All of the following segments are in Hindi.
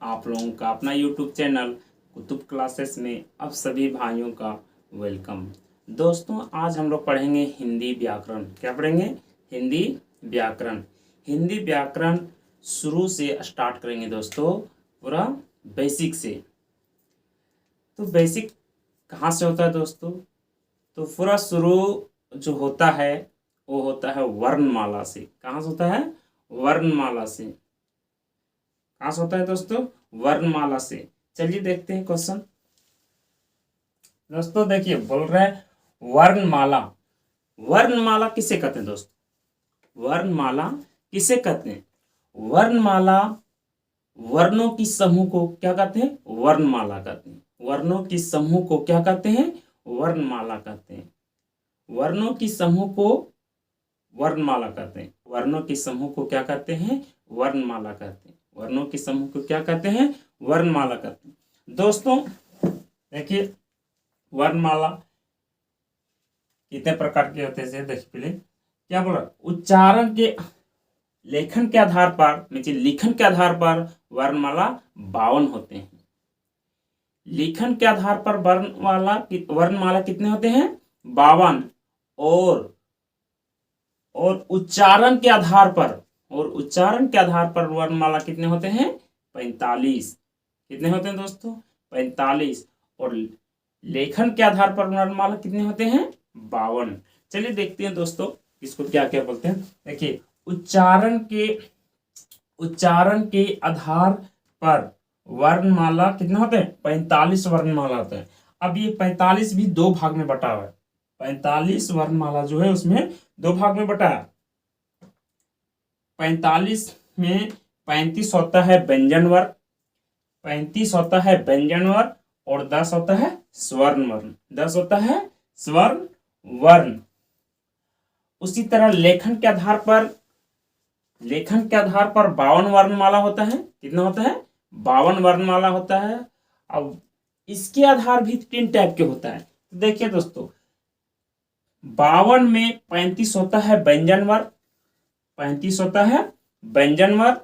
आप लोगों का अपना यूट्यूब चैनल कुतुब क्लासेस में आप सभी भाइयों का वेलकम। दोस्तों आज हम लोग पढ़ेंगे हिंदी व्याकरण। क्या पढ़ेंगे? हिंदी व्याकरण। हिंदी व्याकरण शुरू से स्टार्ट करेंगे दोस्तों, पूरा बेसिक से। तो बेसिक कहाँ से होता है दोस्तों? तो पूरा शुरू जो होता है वो होता है वर्णमाला से। कहाँ से होता है? वर्णमाला से। कहाँ से होता है दोस्तों? वर्णमाला से। चलिए देखते हैं क्वेश्चन। दोस्तों देखिए बोल रहे हैं वर्णमाला। वर्णमाला किसे कहते हैं दोस्तों? वर्णमाला किसे कहते हैं? वर्णमाला वर्णों की समूह को क्या कहते हैं? वर्णमाला कहते हैं। वर्णों की समूह को क्या कहते हैं? वर्णमाला कहते हैं। वर्णों की समूह को वर्णमाला कहते हैं। वर्णों की समूह को क्या कहते हैं? वर्णमाला कहते हैं। वर्णों के समूह को क्या कहते हैं? वर्णमाला कहते हैं। दोस्तों देखिए वर्णमाला कितने प्रकार के होते हैं देखिए। पहले क्या बोल रहा? उच्चारण के लेखन के आधार पर लिखन के आधार पर वर्णमाला 52 होते हैं। लिखन के आधार पर वर्णमाला कितने होते हैं? 52। और उच्चारण के आधार पर वर्णमाला कितने होते हैं? 45। कितने होते हैं दोस्तों? 45। और लेखन के आधार पर वर्णमाला कितने होते हैं? 52। चलिए देखते हैं दोस्तों इसको क्या क्या बोलते हैं। देखिए उच्चारण के आधार पर वर्णमाला कितने होते हैं? 45 वर्णमाला होते हैं। अब ये 45 भी दो भाग में बटा हुआ है। 45 वर्णमाला जो है उसमें दो भाग में बटा है। 45 में 35 होता है व्यंजन वर्ण, 35 होता है व्यंजन वर्ण और 10 होता है स्वर्ण वर्ण। 10 होता है स्वर्ण वर्ण। उसी तरह लेखन के आधार पर 52 वर्णमाला होता है। कितना होता है? 52 वर्णमाला होता है। अब इसके आधार भी 3 टाइप के होता है। तो देखिए दोस्तों 52 में 35 होता है व्यंजन वर्ण, 35 होता है व्यंजन वर्ण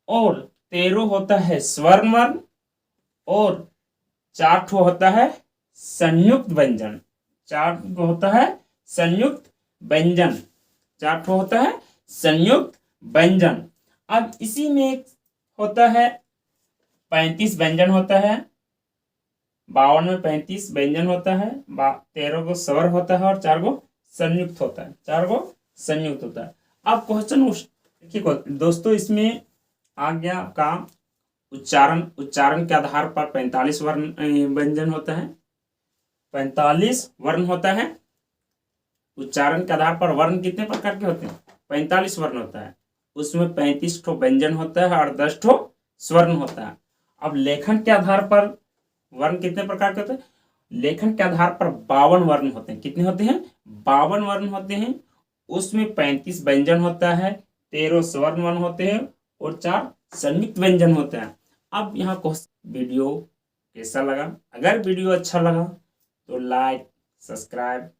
और 13 होता है स्वर्ण वर्ण और 4 होता है संयुक्त व्यंजन। 4 होता है संयुक्त व्यंजन। 4 होता है संयुक्त व्यंजन। अब इसी में एक होता है 35 व्यंजन होता है। 52 में 35 व्यंजन होता है, 13 को स्वर होता है और 4 को संयुक्त होता है। 4 को संयुक्त होता है। अब क्वेश्चन देखिए दोस्तों इसमें आ गया आपका उच्चारण के आधार पर 45 वर्ण व्यंजन होता है। 45 वर्ण होता है। उच्चारण के आधार पर वर्ण कितने प्रकार के होते हैं? 45 वर्ण होता है। उसमें 35 ठो व्यंजन होता है और 10 ठो स्वर्ण होता है। अब लेखन के आधार पर वर्ण कितने प्रकार के होते हैं? लेखन के आधार पर 52 वर्ण होते हैं। कितने होते हैं? 52 वर्ण होते हैं। उसमें 35 व्यंजन होता है, 13 स्वर्ण वर्ण होते हैं और 4 संयुक्त व्यंजन होते हैं। अब यहाँ वीडियो कैसा लगा? अगर वीडियो अच्छा लगा तो लाइक, सब्सक्राइब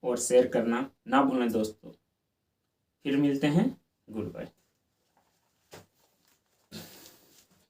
और शेयर करना ना भूलें दोस्तों। फिर मिलते हैं। Good bye.